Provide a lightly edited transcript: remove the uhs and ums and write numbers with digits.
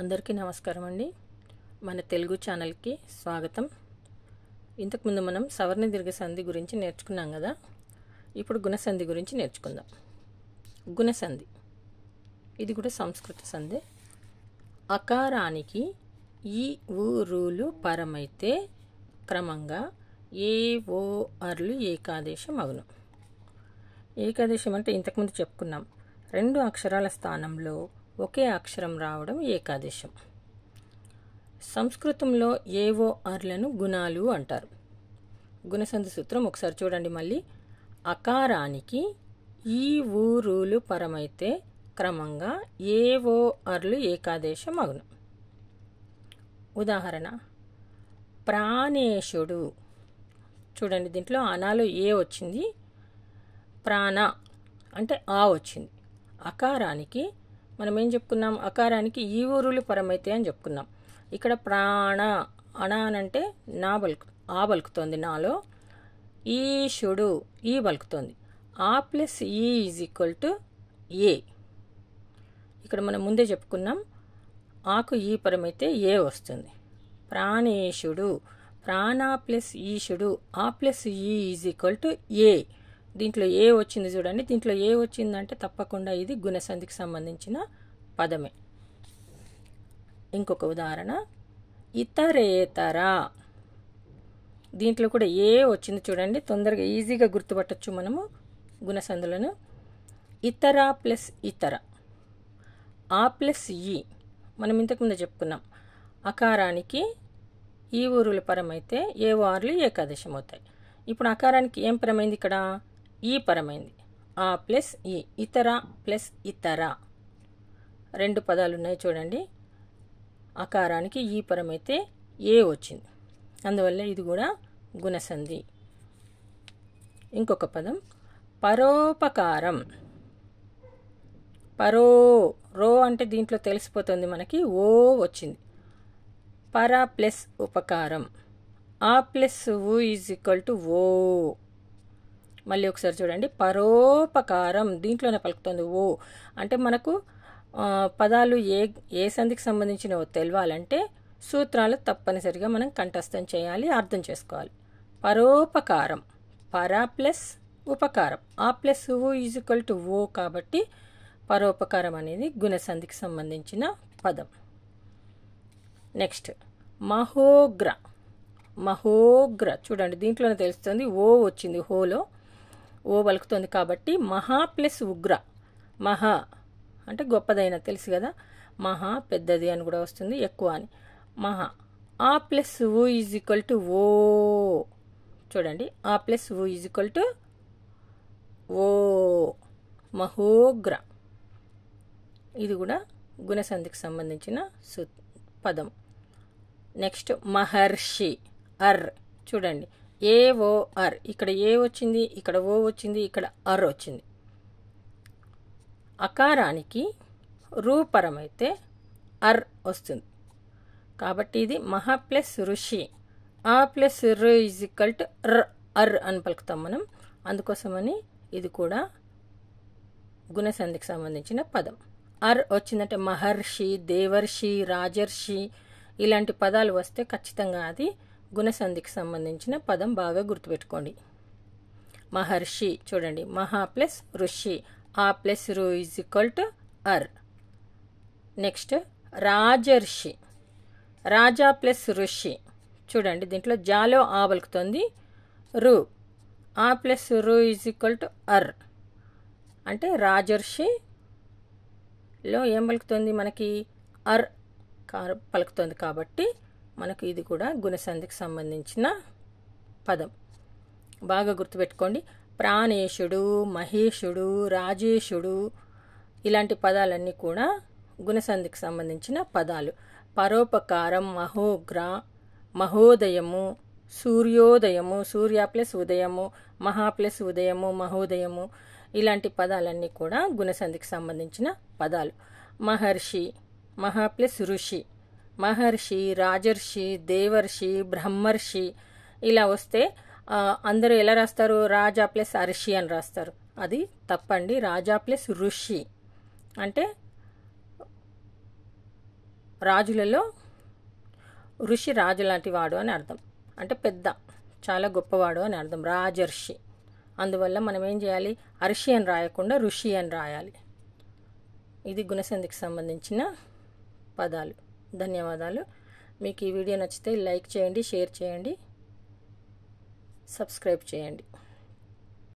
అందరికీ నమస్కారం అండి. మన తెలుగు ఛానల్కి స్వాగతం. ఇంతకుముందు మనం సవర్ణ దీర్ఘ సంధి గురించి నేర్చుకున్నాం కదా. ఇప్పుడు గుణసంధి గురించి నేర్చుకుందాం. గుణసంధి ఇది కూడా సంస్కృత సంధి. అకారానికి ఈ ఊరులు పరమైతే క్రమంగా ఏ ఓ అర్లు ఏకాదేశం అగును. ఏకాదేశం అంటే ఇంతకుముందు చెప్పుకున్నాం, రెండు అక్షరాల స్థానంలో ఒకే అక్షరం రావడం ఏకాదేశం. సంస్కృతంలో ఏవో అర్లను గుణాలు అంటారు. గుణసంధి సూత్రం ఒకసారి చూడండి మళ్ళీ. అకారానికి ఈ ఊరులు పరమైతే క్రమంగా ఏవో అర్లు ఏకాదేశం అగును. ఉదాహరణ, ప్రాణేశుడు. చూడండి, దీంట్లో అనాలో ఏ వచ్చింది, ప్రాణ అంటే ఆ వచ్చింది. అకారానికి మనం ఏం చెప్పుకున్నాం, అకారానికి ఈ ఊరులు పరమైతే అని చెప్పుకున్నాం. ఇక్కడ ప్రాణ అనా అంటే నా ఆ బలుకుతోంది, నాలో. ఈశుడు ఈ బలుకుతోంది. ఆ ప్లస్ ఈ ఈజ్ ఈక్వల్ టు ఏ. ఇక్కడ మనం ముందే చెప్పుకున్నాం, ఆకు ఈ పరమైతే ఏ వస్తుంది. ప్రాణేశుడు, ప్రాణ ప్లస్ ఈశుడు, ఆ ప్లస్ ఈ ఈజ్ ఈక్వల్ టు ఏ. దీంట్లో ఏ వచ్చింది చూడండి. దీంట్లో ఏ వచ్చిందంటే తప్పకుండా ఇది గుణసంధికి సంబంధించిన పదమే. ఇంకొక ఉదాహరణ, ఇతరేతర. దీంట్లో కూడా ఏ వచ్చింది చూడండి. తొందరగా ఈజీగా గుర్తుపట్టచ్చు మనము గుణసంధులను. ఇతర ప్లస్ ఇతర, ఆ ప్లస్ ఈ. మనం ఇంతకుముందు చెప్పుకున్నాం, అకారానికి ఈ ఊరుల పరమైతే ఏ వార్లు ఏకాదశం అవుతాయి. ఇప్పుడు అకారానికి ఏం పరమైంది, ఇక్కడ ఈ పరమైంది. ఆ ప్లస్ ఈ, ఇతర ప్లస్ ఇతర. రెండు పదాలు ఉన్నాయి చూడండి. అకారానికి ఈ పరమైతే ఏ వచ్చింది, అందువల్ల ఇది కూడా గుణసంధి. ఇంకొక పదం పరోపకారం. రో అంటే దీంట్లో తెలిసిపోతుంది మనకి, ఓ వచ్చింది. పర ప్లస్ ఉపకారం, ఆ ప్లస్ ఊ ఈజ్ ఈక్వల్ టు ఓ. మళ్ళీ ఒకసారి చూడండి, పరోపకారం దీంట్లోనే పలుకుతుంది ఓ. అంటే మనకు పదాలు ఏ సంధికి సంబంధించినవో తెలవాలంటే సూత్రాలు తప్పనిసరిగా మనం కంఠస్థం చేయాలి, అర్థం చేసుకోవాలి. పరోపకారం, పర ప్లస్ ఉపకారం, ఆ ప్లస్ ఊ ఈజ్ ఈక్వల్ టు ఓ. కాబట్టి పరోపకారం అనేది గుణసంధికి సంబంధించిన పదం. నెక్స్ట్ మహోగ్ర. మహోగ్ర చూడండి, దీంట్లోనే తెలుస్తుంది ఓ వచ్చింది, హోలో ఓ పలుకుతుంది. కాబట్టి మహా ప్లస్ ఉగ్ర. మహా అంటే గొప్పదైన, తెలుసు కదా. మహా పెద్దది అని కూడా వస్తుంది, ఎక్కువ అని. మహా, ఆ ప్లస్ ఊ ఈజ్ ఈక్వల్ టు ఓ. చూడండి, ఆ ప్లస్ ఊ ఈజ్ ఈక్వల్ టు ఓ. మహోగ్ర ఇది కూడా గుణసంధికి సంబంధించిన పదం. నెక్స్ట్ మహర్షి. అర్ చూడండి, ఏ ఓ అర్. ఇక్కడ ఏ వచ్చింది, ఇక్కడ ఓ వచ్చింది, ఇక్కడ అర్ వచ్చింది. అకారానికి రూపరమైతే అర్ వస్తుంది. కాబట్టి ఇది మహా ప్లస్ ఋషి, ఆ ప్లస్ రు ఈజ్ ఈక్వల్ టు అర్ అని పలుకుతాం మనం. అందుకోసమని ఇది కూడా గుణసంధికి సంబంధించిన పదం. అర్ వచ్చిందంటే మహర్షి, దేవర్షి, రాజర్షి ఇలాంటి పదాలు వస్తే ఖచ్చితంగా అది గుణసంధికి సంబంధించిన పదం. బాగా గుర్తుపెట్టుకోండి. మహర్షి చూడండి, మహా ప్లస్ ఋషి, ఆ ప్లస్ రు ఈజ్ ఈక్వల్ టు అర్. నెక్స్ట్ రాజర్షి. రాజా ప్లస్ ఋషి. చూడండి, దీంట్లో జాలో ఆ పలుకుతుంది, రు, ఆ ప్లస్ రు ఈజ్ ఈక్వల్ టు అర్. అంటే రాజర్షిలో ఏం పలుకుతుంది మనకి, అర్ పలుకుతుంది. కాబట్టి మనకు ఇది కూడా గుణసంధికి సంబంధించిన పదం. బాగా గుర్తుపెట్టుకోండి. ప్రాణేశుడు, మహేశుడు, రాజేశుడు ఇలాంటి పదాలన్నీ కూడా గుణసంధికి సంబంధించిన పదాలు. పరోపకారం, మహోగ్ర, మహోదయము, సూర్యోదయము, సూర్య ప్లస్ ఉదయము, మహా ప్లస్ ఉదయము, మహోదయము ఇలాంటి పదాలన్నీ కూడా గుణసంధికి సంబంధించిన పదాలు. మహర్షి, మహా ప్లస్ ఋషి, మహర్షి, రాజర్షి, దేవర్షి, బ్రహ్మర్షి ఇలా వస్తే అందరూ ఎలా రాస్తారు, రాజా ప్లస్ అర్షి అని రాస్తారు. అది తప్పండి. రాజా ప్లస్ ఋషి అంటే రాజులలో ఋషి రాజు లాంటి వాడు అని అర్థం, అంటే పెద్ద, చాలా గొప్పవాడు అని అర్థం, రాజర్షి. అందువల్ల మనం ఏం చేయాలి, అర్షి అని రాయకుండా ఋషి అని రాయాలి. ఇది గుణసంధికి సంబంధించిన పదాలు. ధన్యవాదాలు. మీకు ఈ వీడియో నచ్చితే లైక్ చేయండి, షేర్ చేయండి, సబ్స్క్రైబ్ చేయండి.